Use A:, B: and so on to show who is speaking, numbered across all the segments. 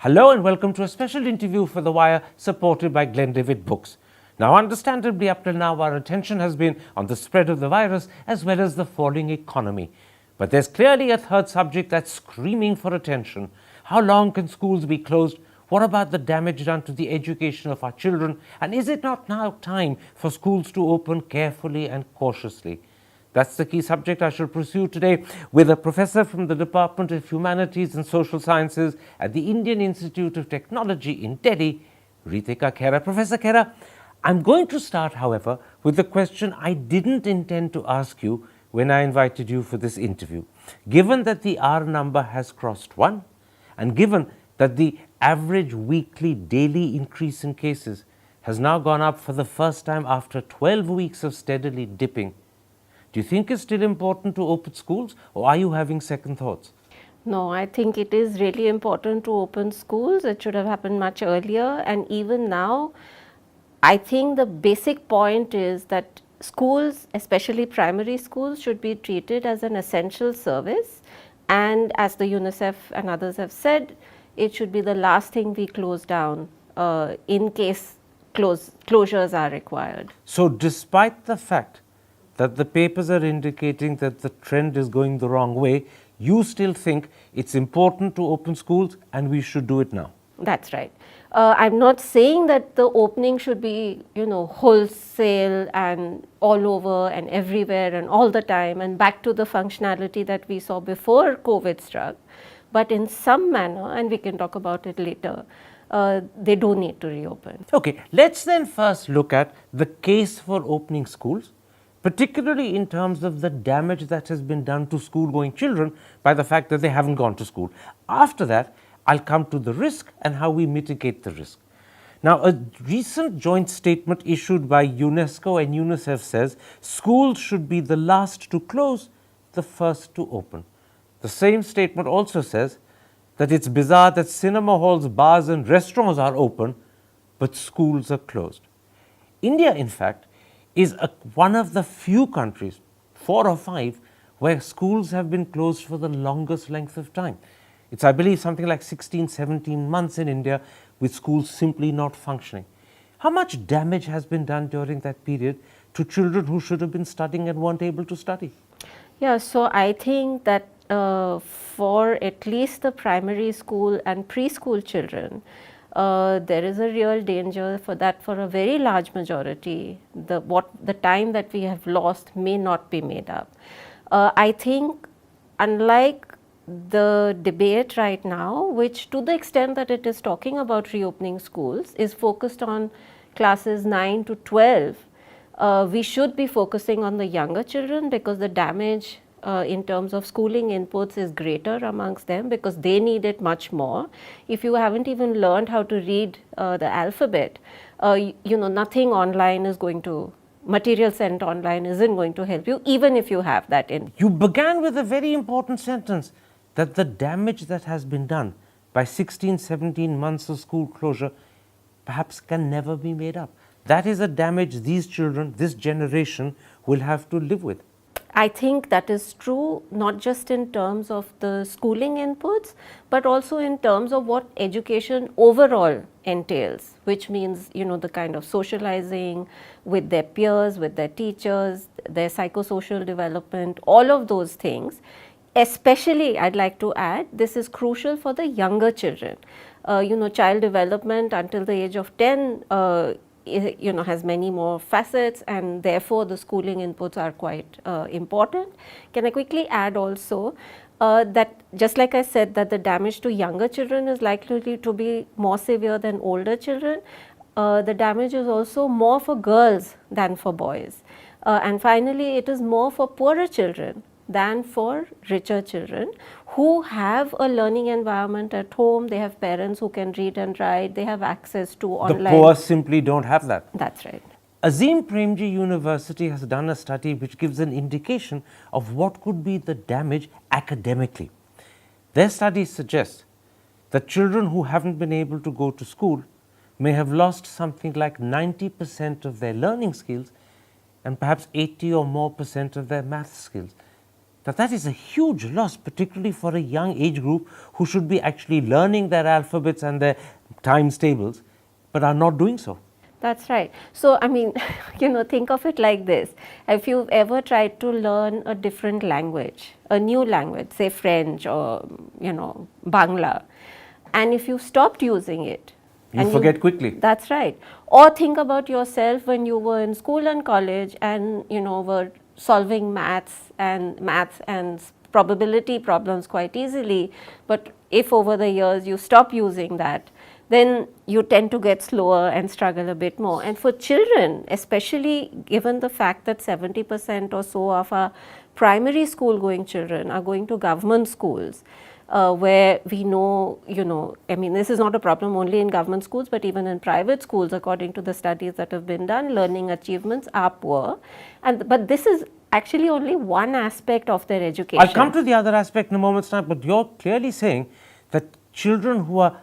A: Hello and welcome to a special interview for The Wire supported by Glendavid Books. Now, understandably, up till now, our attention has been on the spread of the virus as well as the falling economy. But there's clearly a third subject that's screaming for attention. How long can schools be closed? What about the damage done to the education of our children? And is it not now time for schools to open carefully and cautiously? That's the key subject I shall pursue today with a professor from the Department of Humanities and Social Sciences at the Indian Institute of Technology in Delhi, Reetika Khera. Professor Khera, I'm going to start, however, with the question I didn't intend to ask you when I invited you for this interview. Given that the R number has crossed 1, and given that the average weekly daily increase in cases has now gone up for the first time after 12 weeks of steadily dipping, do you think it's still important to open schools, or are you having second thoughts?
B: No, I think it is really important to open schools. It should have happened much earlier, and even now, I think the basic point is that schools, especially primary schools, should be treated as an essential service, and as the UNICEF and others have said, it should be the last thing we close down in case closures are required.
A: So, despite the fact that the papers are indicating that the trend is going the wrong way, you still think it's important to open schools and we should do it now?
B: That's right. I'm not saying that the opening should be, wholesale and all over and everywhere and all the time and back to the functionality that we saw before COVID struck. But in some manner, and we can talk about it later, they do need to reopen.
A: Okay, let's then first look at the case for opening schools, particularly in terms of the damage that has been done to school-going children by the fact that they haven't gone to school. After that, I'll come to the risk and how we mitigate the risk. Now, a recent joint statement issued by UNESCO and UNICEF says schools should be the last to close, the first to open. The same statement also says that it's bizarre that cinema halls, bars and restaurants are open, but schools are closed. India, in fact, is one of the few countries, 4 or 5, where schools have been closed for the longest length of time. It's, I believe, something like 16, 17 months in India with schools simply not functioning. How much damage has been done during that period to children who should have been studying and weren't able to study?
B: Yeah, so I think that for at least the primary school and preschool children, there is a real danger for that for a very large majority. The time that we have lost may not be made up. I think unlike the debate right now, which to the extent that it is talking about reopening schools is focused on classes 9 to 12, we should be focusing on the younger children because the damage in terms of schooling inputs is greater amongst them because they need it much more. If you haven't even learned how to read the alphabet, nothing online is going to, material sent online isn't going to help you even if you have that in.
A: You began with a very important sentence that the damage that has been done by 16, 17 months of school closure perhaps can never be made up. That is a damage these children, this generation will have to live with.
B: I think that is true not just in terms of the schooling inputs, but also in terms of what education overall entails, which means, the kind of socializing with their peers, with their teachers, their psychosocial development, all of those things. Especially, I'd like to add, this is crucial for the younger children. Child development until the age of 10 has many more facets, and therefore the schooling inputs are quite important. Can I quickly add also that just like I said that the damage to younger children is likely to be more severe than older children, the damage is also more for girls than for boys. And finally, it is more for poorer children than for richer children who have a learning environment at home. They have parents who can read and write, they have access to online.
A: The poor simply don't have that.
B: That's right.
A: Azim Premji University has done a study which gives an indication of what could be the damage academically. Their study suggests that children who haven't been able to go to school may have lost something like 90% of their learning skills and perhaps 80 or more % of their math skills. that is a huge loss, particularly for a young age group who should be actually learning their alphabets and their times tables, but are not doing so.
B: That's right. So, I mean, think of it like this. If you've ever tried to learn a different language, a new language, say French or, Bangla, and if you stopped using it,
A: You forget quickly.
B: That's right. Or think about yourself when you were in school and college and, were solving maths and probability problems quite easily. But if over the years you stop using that, then you tend to get slower and struggle a bit more. And for children, especially given the fact that 70% or so of our primary school going children are going to government schools, where we know, this is not a problem only in government schools, but even in private schools, according to the studies that have been done, learning achievements are poor. But this is actually only one aspect of their education.
A: I'll come to the other aspect in a moment's time, but you're clearly saying that children who are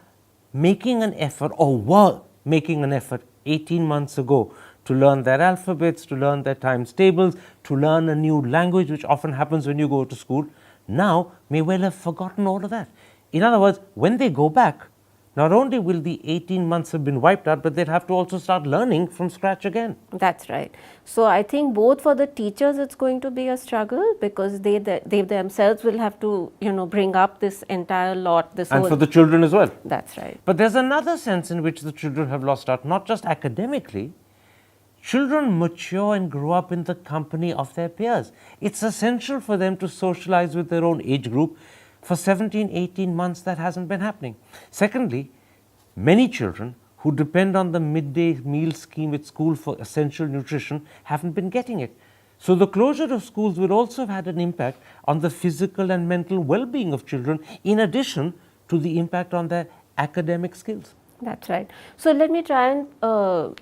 A: making an effort or were making an effort 18 months ago to learn their alphabets, to learn their times tables, to learn a new language, which often happens when you go to school, now may well have forgotten all of that. In other words, when they go back, not only will the 18 months have been wiped out, but they'll have to also start learning from scratch again.
B: That's right. So I think both for the teachers it's going to be a struggle, because they themselves will have to bring up this entire lot.
A: And for the children as well.
B: That's right.
A: But there's another sense in which the children have lost out, not just academically. Children mature and grow up in the company of their peers. It's essential for them to socialize with their own age group. For 17, 18 months, that hasn't been happening. Secondly, many children who depend on the midday meal scheme at school for essential nutrition haven't been getting it. So the closure of schools will also have had an impact on the physical and mental well-being of children, in addition to the impact on their academic skills.
B: That's right. So let me try and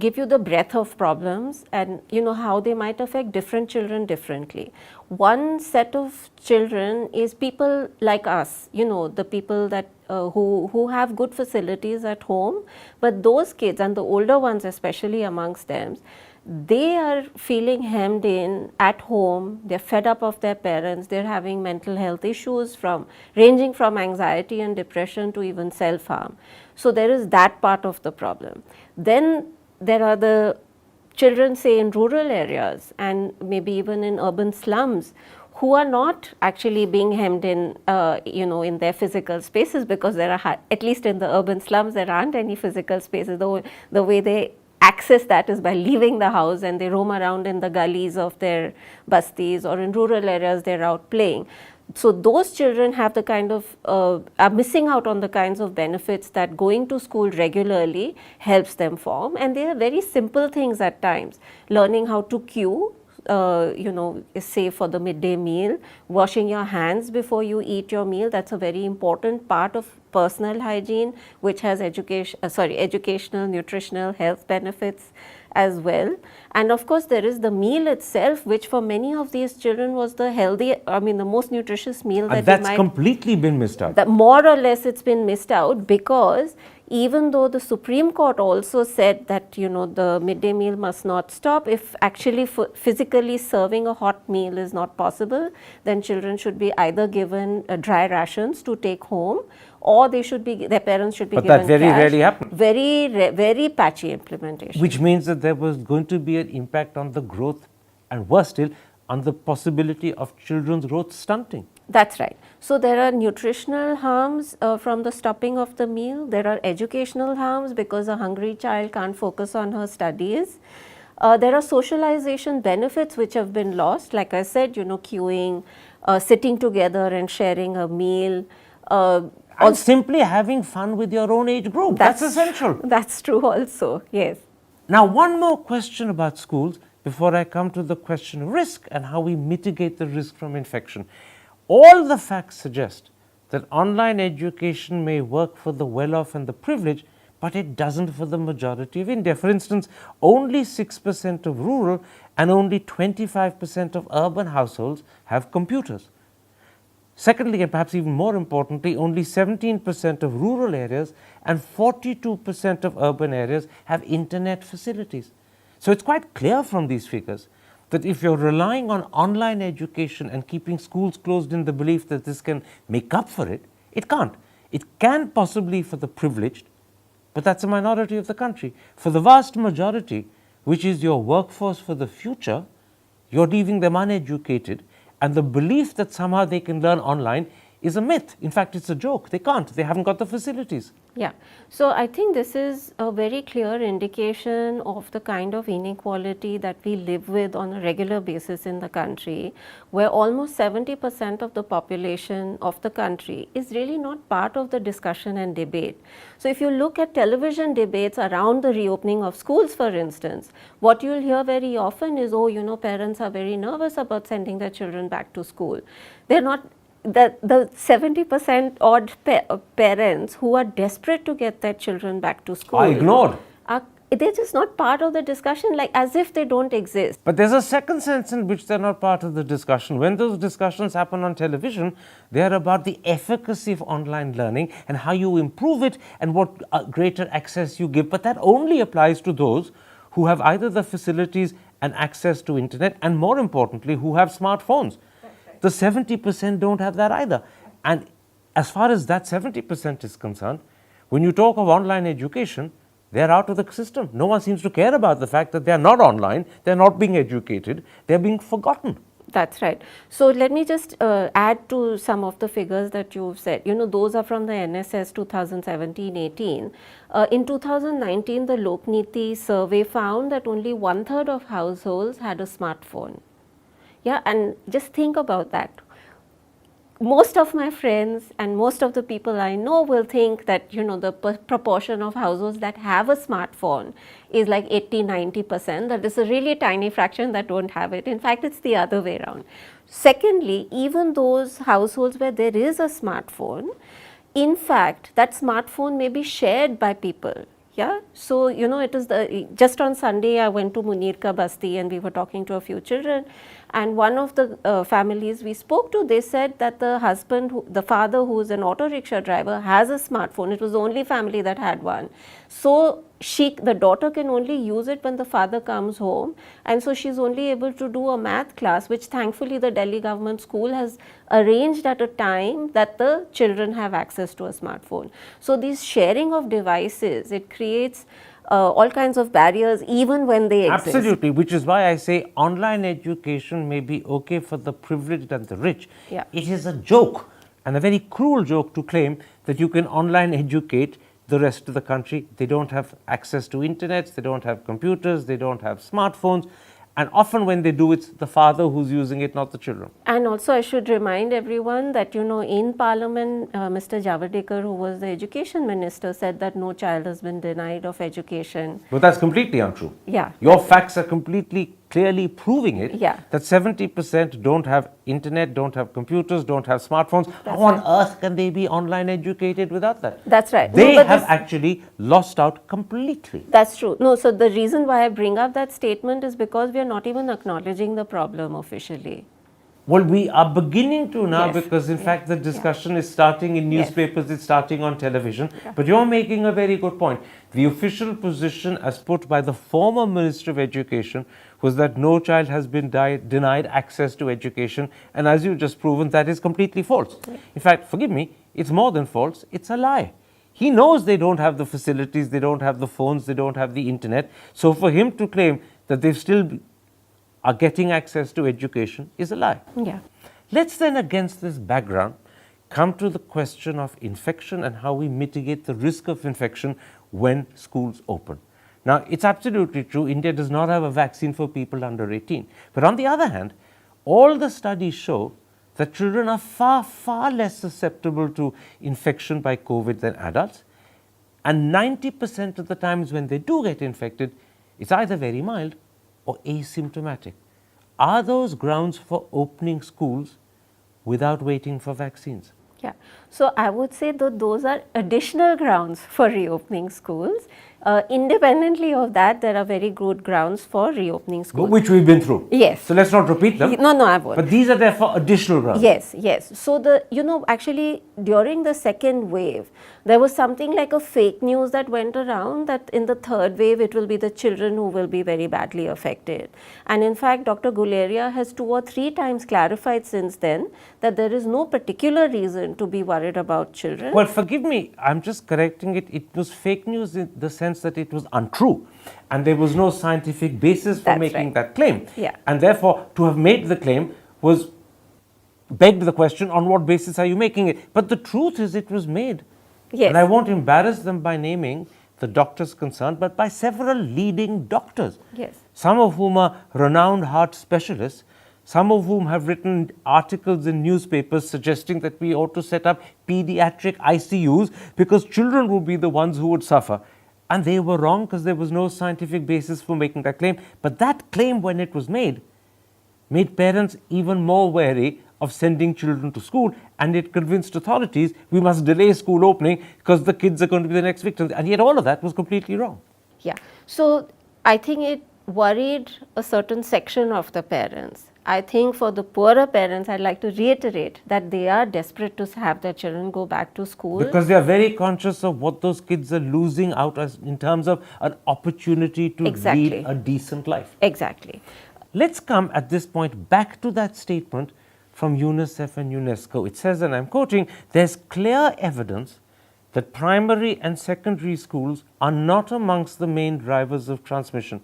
B: give you the breadth of problems and how they might affect different children differently. One set of children is people like us, the people that who have good facilities at home, but those kids and the older ones especially amongst them, they are feeling hemmed in at home. They're fed up of their parents. They're having mental health issues ranging from anxiety and depression to even self-harm. So there is that part of the problem. Then there are the children, say in rural areas and maybe even in urban slums, who are not actually being hemmed in, in their physical spaces, because there are, at least in the urban slums, there aren't any physical spaces. The way they access that is by leaving the house, and they roam around in the gullies of their bastis, or in rural areas they're out playing. So those children have the kind of are missing out on the kinds of benefits that going to school regularly helps them form, and they are very simple things at times. Learning how to queue, say for the midday meal, washing your hands before you eat your meal. That's a very important part of personal hygiene, which has educational, nutritional, health benefits as well. And of course, there is the meal itself, which for many of these children was the the most nutritious meal that
A: that's completely been missed out.
B: That more or less it's been missed out, because even though the Supreme Court also said that the midday meal must not stop, if actually physically serving a hot meal is not possible, then children should be either given dry rations to take home, or their parents should be given cash.
A: But that very rarely happens.
B: Very patchy implementation.
A: Which means that there was going to be an impact on the growth, and worse still, on the possibility of children's growth stunting.
B: That's right. So there are nutritional harms from the stopping of the meal. There are educational harms, because a hungry child can't focus on her studies. There are socialization benefits which have been lost. Like I said, queuing, sitting together and sharing a meal.
A: And simply having fun with your own age group. That's essential.
B: That's true also, yes.
A: Now, one more question about schools before I come to the question of risk and how we mitigate the risk from infection. All the facts suggest that online education may work for the well-off and the privileged, but it doesn't for the majority of India. For instance, only 6% of rural and only 25% of urban households have computers. Secondly, and perhaps even more importantly, only 17% of rural areas and 42% of urban areas have internet facilities. So it's quite clear from these figures that if you're relying on online education and keeping schools closed in the belief that this can make up for it, it can't. It can possibly for the privileged, but that's a minority of the country. For the vast majority, which is your workforce for the future, you're leaving them uneducated, and the belief that somehow they can learn online is a myth. In fact, it's a joke. They can't. They haven't got the facilities.
B: Yeah. So I think this is a very clear indication of the kind of inequality that we live with on a regular basis in the country, where almost 70% of the population of the country is really not part of the discussion and debate. So if you look at television debates around the reopening of schools, for instance, what you'll hear very often is, oh, you know, parents are very nervous about sending their children back to school. They're not. The 70% odd parents who are desperate to get their children back to school
A: Are ignored.
B: They're just not part of the discussion, like as if they don't exist.
A: But there's a second sense in which they're not part of the discussion. When those discussions happen on television, they're about the efficacy of online learning and how you improve it and what greater access you give. But that only applies to those who have either the facilities and access to internet, and more importantly, who have smartphones. The 70% don't have that either. And as far as that 70% is concerned, when you talk of online education, they're out of the system. No one seems to care about the fact that they're not online, they're not being educated, they're being forgotten.
B: That's right. So let me just add to some of the figures that you've said. You know, those are from the NSS 2017-18. In 2019, the Lokniti survey found that only 1/3 of households had a smartphone. Yeah, and just think about that. Most of my friends and most of the people I know will think that, you know, the proportion of households that have a smartphone is like 80-90%. That is a really tiny fraction that don't have it. In fact, it's the other way around. Secondly, even those households where there is a smartphone, in fact, that smartphone may be shared by people. Yeah, so you know, it is just on Sunday I went to Munirka Basti and we were talking to a few children, and one of the families we spoke to, they said that the husband, the father who is an auto rickshaw driver, has a smartphone. It was the only family that had one. So the daughter can only use it when the father comes home, and so she's only able to do a math class, which thankfully the Delhi government school has arranged at a time that the children have access to a smartphone. So these sharing of devices, it creates all kinds of barriers even when they exist.
A: Absolutely, which is why I say online education may be okay for the privileged and the rich.
B: Yeah.
A: It is a joke, and a very cruel joke, to claim that you can online educate the rest of the country. They don't have access to internet, they don't have computers, they don't have smartphones, and often when they do, it's the father who's using it, not the children.
B: And also I should remind everyone that, you know, in Parliament, Mr. Javadekar, who was the education minister, said that no child has been denied of education.
A: But that's completely untrue.
B: Yeah.
A: Your facts are completely clearly proving it,
B: Yeah.
A: that 70% don't have internet, don't have computers, don't have smartphones.
B: That's
A: How on
B: right.
A: earth can they be online educated without that?
B: That's right.
A: They
B: No, but
A: have actually lost out completely.
B: That's true. No, so the reason why I bring up that statement is because we are not even acknowledging the problem officially.
A: Well, we are beginning to now,
B: Yes.
A: because in fact the discussion is starting in
B: Yes.
A: newspapers, it's starting on television. But you're making a very good point. The official position as put by the former Minister of Education was that no child has been denied access to education, and as you've just proven, that is completely false. In fact, forgive me, it's more than false, it's a lie. He knows they don't have the facilities, they don't have the phones, they don't have the internet. So for him to claim that they still are getting access to education is a lie.
B: Yeah.
A: Let's then, against this background, come to the question of infection and how we mitigate the risk of infection when schools open. Now, it's absolutely true, India does not have a vaccine for people under 18. But on the other hand, all the studies show that children are far, far less susceptible to infection by COVID than adults. And 90% of the times when they do get infected, it's either very mild or asymptomatic. Are those grounds for opening schools without waiting for vaccines?
B: Yeah. So I would say that those are additional grounds for reopening schools. Independently of that, there are very good grounds for reopening schools.
A: Which we've been through.
B: Yes.
A: So let's not repeat them.
B: No, I won't.
A: But these are therefore additional grounds.
B: Yes, yes. So actually during the second wave, there was something like a fake news that went around that in the third wave it will be the children who will be very badly affected. And in fact, Dr. Guleria has 2 or 3 times clarified since then that there is no particular reason to be worried about children.
A: Well, forgive me, I'm just correcting it. It was fake news in the sense that it was untrue. And there was no scientific basis for making that claim.
B: Yeah.
A: And therefore, to have made the claim was begged the question, on what basis are you making it? But the truth is it was made.
B: Yes.
A: And I won't embarrass them by naming the doctors concerned, but by several leading doctors.
B: Yes.
A: Some of whom are renowned heart specialists, some of whom have written articles in newspapers suggesting that we ought to set up pediatric ICUs because children would be the ones who would suffer. And they were wrong because there was no scientific basis for making that claim. But that claim, when it was made parents even more wary of sending children to school, and it convinced authorities we must delay school opening because the kids are going to be the next victims. And yet all of that was completely wrong.
B: Yeah. So I think it worried a certain section of the parents. I think for the poorer parents, I'd like to reiterate that they are desperate to have their children go back to school.
A: Because they are very conscious of what those kids are losing out as in terms of an opportunity to lead a decent life.
B: Exactly.
A: Let's come at this point back to that statement from UNICEF and UNESCO. It says, and I'm quoting, there's clear evidence that primary and secondary schools are not amongst the main drivers of transmission.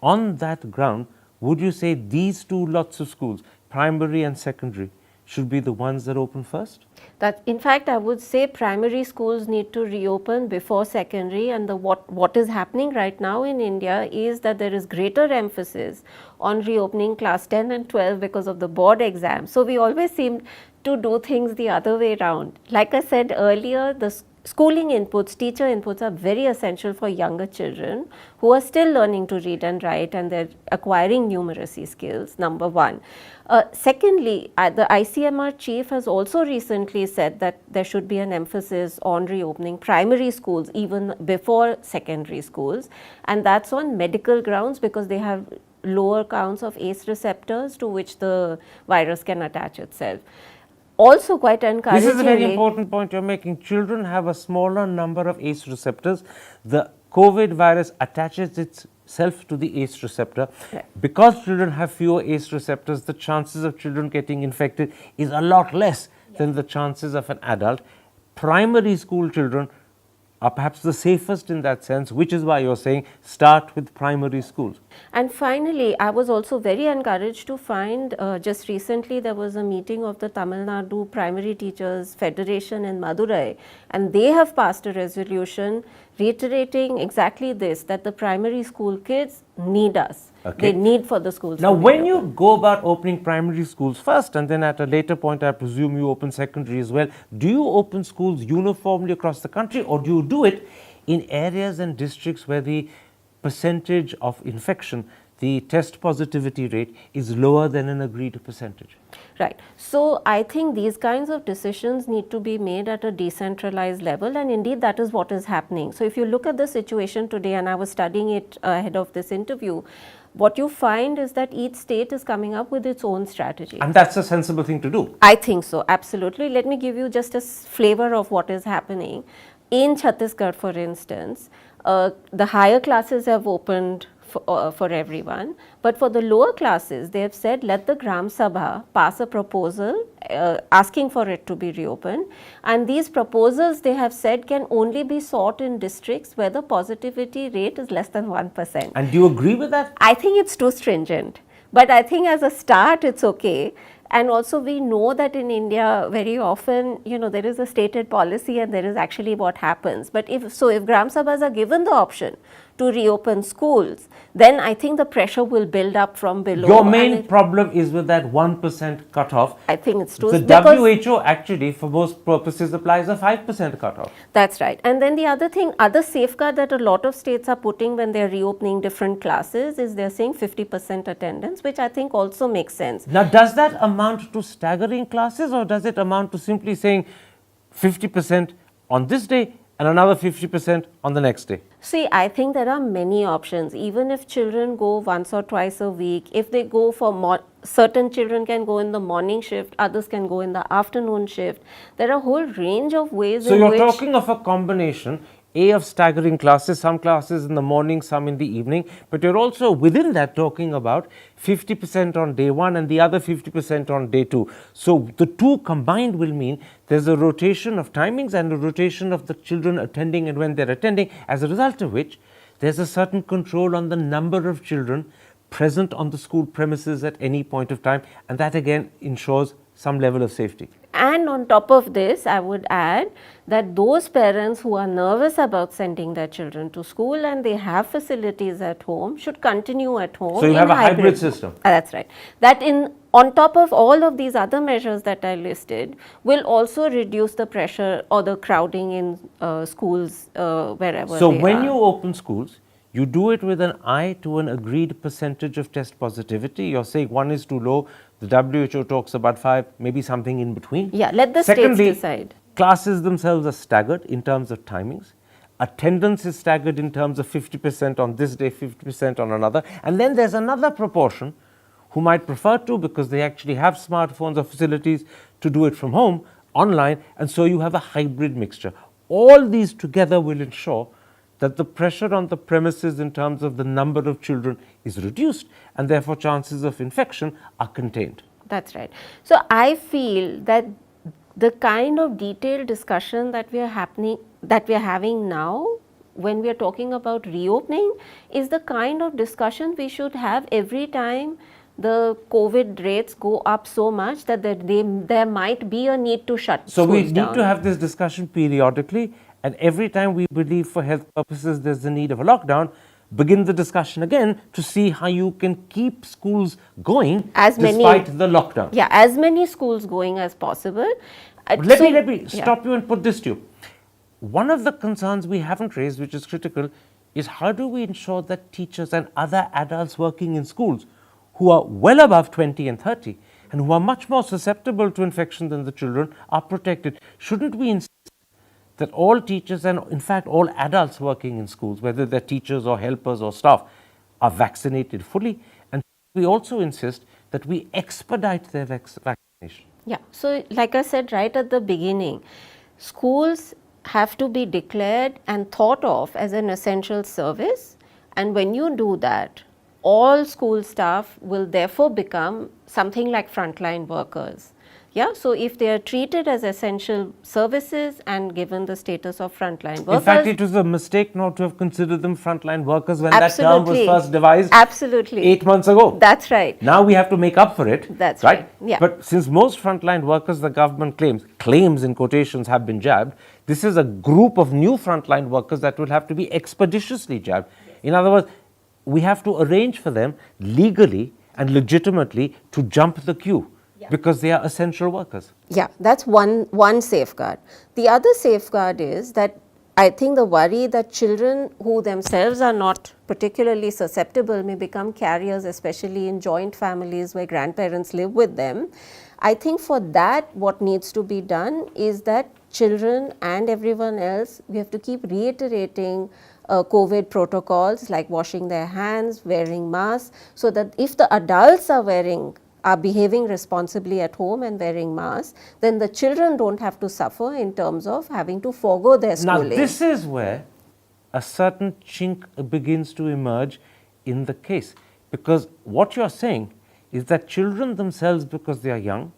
A: On that ground, would you say these 2 lots of schools, primary and secondary, should be the ones that open first?
B: That, in fact, I would say primary schools need to reopen before secondary, and what is happening right now in India is that there is greater emphasis on reopening class 10 and 12 because of the board exam. So we always seem to do things the other way around. Like I said earlier, the schooling inputs, teacher inputs are very essential for younger children who are still learning to read and write, and they're acquiring numeracy skills, number one. Secondly, the ICMR chief has also recently said that there should be an emphasis on reopening primary schools even before secondary schools, and that's on medical grounds because they have lower counts of ACE receptors to which the virus can attach itself. Also quite encouragingly,
A: this is a very important point you're making. Children have a smaller number of ACE receptors. The COVID virus attaches itself to the ACE receptor.
B: Right.
A: Because children have fewer ACE receptors, the chances of children getting infected is a lot less than the chances of an adult. Primary school children are perhaps the safest in that sense, which is why you're saying start with primary schools.
B: And finally, I was also very encouraged to find just recently there was a meeting of the Tamil Nadu Primary Teachers Federation in Madurai, and they have passed a resolution reiterating exactly this, that the primary school kids need us.
A: Okay.
B: They need for the schools.
A: Now, when you go about opening primary schools first, and then at a later point, I presume you open secondary as well, do you open schools uniformly across the country, or do you do it in areas and districts where the percentage of infection, the test positivity rate, is lower than an agreed percentage?
B: Right. So I think these kinds of decisions need to be made at a decentralized level, and indeed that is what is happening. So if you look at the situation today, and I was studying it ahead of this interview, what you find is that each state is coming up with its own strategy.
A: And that's a sensible thing to do.
B: I think so, absolutely. Let me give you just a flavor of what is happening. In Chhattisgarh, for instance, the higher classes have opened for everyone, but for the lower classes, they have said let the Gram Sabha pass a proposal asking for it to be reopened, and these proposals, they have said, can only be sought in districts where the positivity rate is less than 1%.
A: And do you agree with that?
B: I think it's too stringent, but I think as a start it's okay. And also we know that in India very often, there is a stated policy and there is actually what happens. But if Gram Sabhas are given the option to reopen schools, then I think the pressure will build up from below.
A: Your main problem is with that 1% cutoff.
B: I think it's too.
A: The WHO actually, for most purposes, applies a 5% cutoff.
B: That's right. And then the other safeguard that a lot of states are putting when they're reopening different classes is they're saying 50% attendance, which I think also makes sense.
A: Now, does that amount to staggering classes, or does it amount to simply saying 50% on this day and another 50% on the next day?
B: See, I think there are many options. Even if children go once or twice a week, if they go for certain children can go in the morning shift, others can go in the afternoon shift. There are a whole range of ways
A: So
B: in
A: you're
B: which
A: talking of a combination, A, of staggering classes, some classes in the morning, some in the evening, but you're also within that talking about 50% on day one and the other 50% on day two. So the two combined will mean there's a rotation of timings and a rotation of the children attending and when they're attending, as a result of which there's a certain control on the number of children present on the school premises at any point of time, and that again ensures some level of safety.
B: And on top of this, I would add that those parents who are nervous about sending their children to school and they have facilities at home should continue at home.
A: So you have a hybrid system.
B: That's right. That on top of all of these other measures that I listed will also reduce the pressure or the crowding in schools wherever
A: So
B: they
A: when
B: are.
A: you open schools, you do it with an eye to an agreed percentage of test positivity. You're saying 1 is too low, the WHO talks about 5, maybe something in between.
B: Yeah, let the
A: Secondly,
B: states decide.
A: Classes themselves are staggered in terms of timings. Attendance is staggered in terms of 50% on this day, 50% on another. And then there's another proportion who might prefer to, because they actually have smartphones or facilities to do it from home, online, and so you have a hybrid mixture. All these together will ensure that the pressure on the premises in terms of the number of children is reduced, and therefore chances of infection are contained.
B: That's right. So I feel that the kind of detailed discussion that we are having now when we are talking about reopening is the kind of discussion we should have every time the COVID rates go up so much that there might be a need to shut
A: So we
B: schools
A: need
B: down.
A: to have this discussion periodically, and every time we believe for health purposes there's the need of a lockdown, begin the discussion again to see how you can keep schools going despite the lockdown.
B: Yeah, as many schools going as possible.
A: But let me stop you and put this to you. One of the concerns we haven't raised, which is critical, is how do we ensure that teachers and other adults working in schools who are well above 20 and 30 and who are much more susceptible to infection than the children are protected? Shouldn't we insist that all teachers and in fact all adults working in schools, whether they're teachers or helpers or staff, are vaccinated fully? And we also insist that we expedite their vaccination.
B: Yeah, so like I said right at the beginning, schools have to be declared and thought of as an essential service, and when you do that, all school staff will therefore become something like frontline workers. Yeah, so if they are treated as essential services and given the status of frontline workers.
A: In fact, it was a mistake not to have considered them frontline workers when that term was first devised 8 months ago.
B: That's right.
A: Now we have to make up for it.
B: That's right. Yeah.
A: But since most frontline workers, the government claims in quotations, have been jabbed, this is a group of new frontline workers that will have to be expeditiously jabbed. In other words, we have to arrange for them legally and legitimately to jump the queue. Because they are essential workers.
B: Yeah, that's one safeguard. The other safeguard is that I think the worry that children who themselves are not particularly susceptible may become carriers, especially in joint families where grandparents live with them. I think for that, what needs to be done is that children and everyone else, we have to keep reiterating COVID protocols like washing their hands, wearing masks, so that if the adults are behaving responsibly at home and wearing masks, then the children don't have to suffer in terms of having to forego their schooling.
A: Now, this is where a certain chink begins to emerge in the case, because what you're saying is that children themselves, because they are young,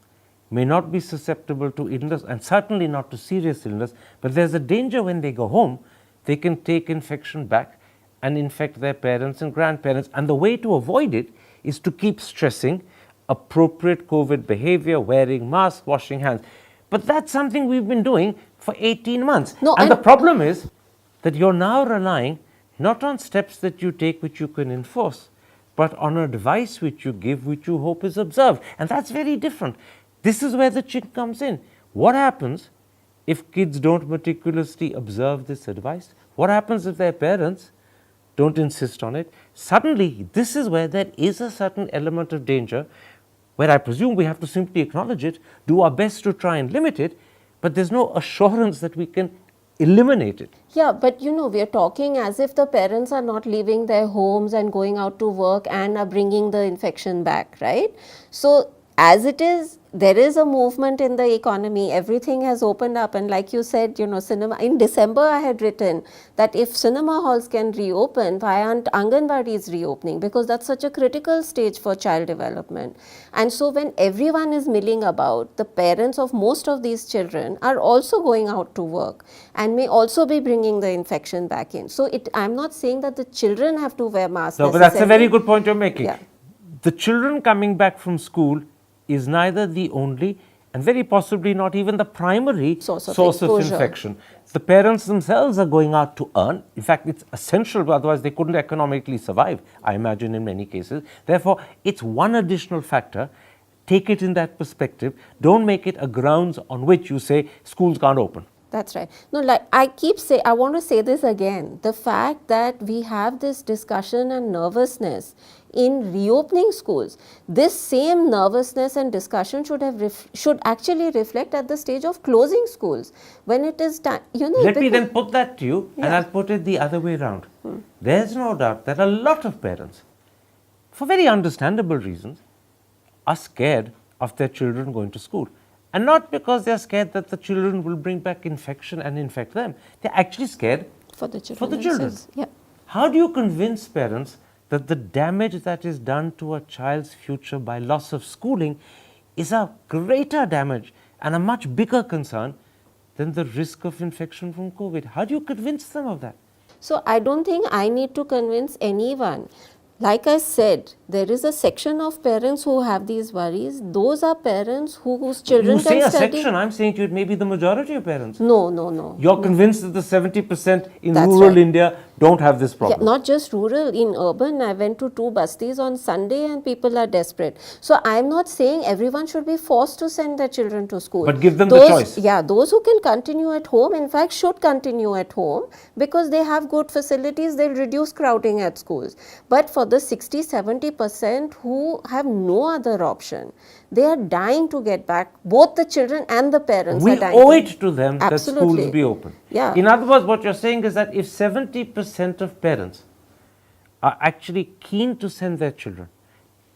A: may not be susceptible to illness and certainly not to serious illness, but there's a danger when they go home, they can take infection back and infect their parents and grandparents. And the way to avoid it is to keep stressing appropriate COVID behavior, wearing masks, washing hands. But that's something we've been doing for 18 months. And the problem is that you're now relying not on steps that you take which you can enforce, but on advice which you give which you hope is observed. And that's very different. This is where the chink comes in. What happens if kids don't meticulously observe this advice? What happens if their parents don't insist on it? Suddenly, this is where there is a certain element of danger, where I presume we have to simply acknowledge it, do our best to try and limit it, but there's no assurance that we can eliminate it.
B: Yeah, but we are talking as if the parents are not leaving their homes and going out to work and are bringing the infection back, right? So, as it is, there is a movement in the economy, everything has opened up, and like you said, cinema, in December I had written that if cinema halls can reopen, why aren't Anganwadis reopening? Because that's such a critical stage for child development. And so when everyone is milling about, the parents of most of these children are also going out to work and may also be bringing the infection back in. So I'm not saying that the children have to wear masks.
A: No, but that's a very good point you're making.
B: Yeah.
A: The children coming back from school is neither the only and very possibly not even the primary source of infection. The parents themselves are going out to earn. In fact, it's essential, otherwise they couldn't economically survive, I imagine, in many cases. Therefore, it's one additional factor. Take it in that perspective. Don't make it a grounds on which you say schools can't open.
B: That's right. No, like I want to say this again. The fact that we have this discussion and nervousness in reopening schools, this same nervousness and discussion should actually reflect at the stage of closing schools when it is time.
A: Let me then put that to you, and I'll put it the other way around. There's no doubt that a lot of parents, for very understandable reasons, are scared of their children going to school. And not because they're scared that the children will bring back infection and infect them. They're actually scared
B: for the children. Yeah.
A: How do you convince parents that the damage that is done to a child's future by loss of schooling is a greater damage and a much bigger concern than the risk of infection from COVID? How do you convince them of that?
B: So I don't think I need to convince anyone. Like I said, there is a section of parents who have these worries. Those are parents whose children can study.
A: You say a section, I'm saying to you it may be the majority of parents.
B: No.
A: You're convinced that the 70% in rural India don't have this problem.
B: Yeah, not just rural, in urban. I went to 2 bastis on Sunday and people are desperate. So I'm not saying everyone should be forced to send their children to school.
A: But give them the choice.
B: Yeah, those who can continue at home, in fact, should continue at home because they have good facilities, they'll reduce crowding at schools. But for the 60-70% who have no other option, they are dying to get back. Both the children and the parents
A: we
B: are dying.
A: We owe it to them
B: Absolutely.
A: that schools be open.
B: Yeah.
A: In other words, what you're saying is that if 70% of parents are actually keen to send their children,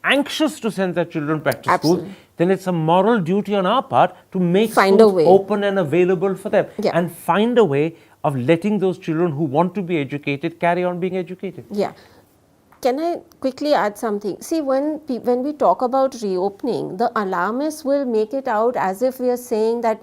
A: anxious to send their children back to school, then it's a moral duty on our part to make schools open and available for them and find a way of letting those children who want to be educated carry on being educated.
B: Yeah. Can I quickly add something? See, when we talk about reopening, the alarmists will make it out as if we are saying that,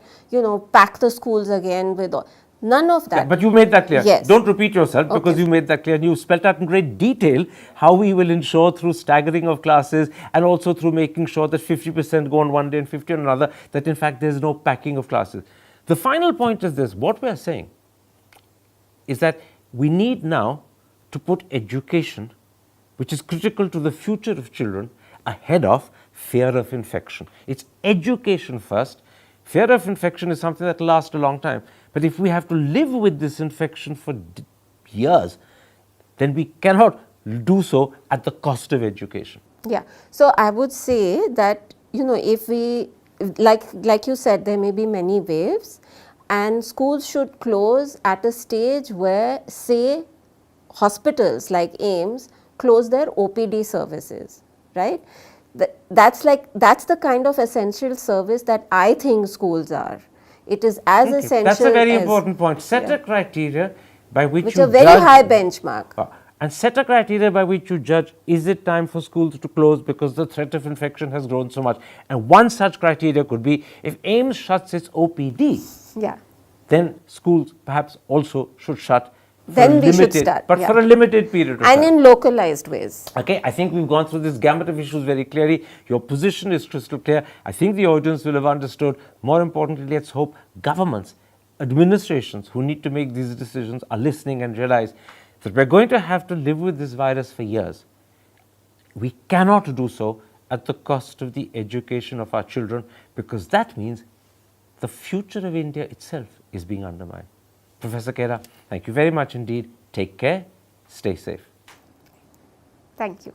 B: pack the schools again with all. None of that.
A: Yeah, but you made that clear.
B: Yes.
A: Don't repeat yourself because you made that clear. And you spelled out in great detail how we will ensure through staggering of classes and also through making sure that 50% go on one day and 50 on another, that in fact there's no packing of classes. The final point is this. What we are saying is that we need now to put education, which is critical to the future of children, ahead of fear of infection. It's education first. Fear of infection is something that lasts a long time. But if we have to live with this infection for years, then we cannot do so at the cost of education.
B: Yeah. So I would say that, if we, like you said, there may be many waves, and schools should close at a stage where, say, hospitals like AIIMS close their OPD services, right? That's the kind of essential service that I think schools are. It is as essential.
A: That's a very important point. Set a criteria by which you
B: judge. Which a very high benchmark.
A: And set a criteria by which you judge, is it time for schools to close because the threat of infection has grown so much? And one such criteria could be, if AIIMS shuts its OPD, then schools perhaps also should shut.
B: Then we should start.
A: But for a limited period of
B: time.
A: And
B: in localized ways.
A: Okay, I think we've gone through this gamut of issues very clearly. Your position is crystal clear. I think the audience will have understood. More importantly, let's hope governments, administrations who need to make these decisions are listening and realize that we're going to have to live with this virus for years. We cannot do so at the cost of the education of our children, because that means the future of India itself is being undermined. Professor Khera, thank you very much indeed. Take care. Stay safe.
B: Thank you.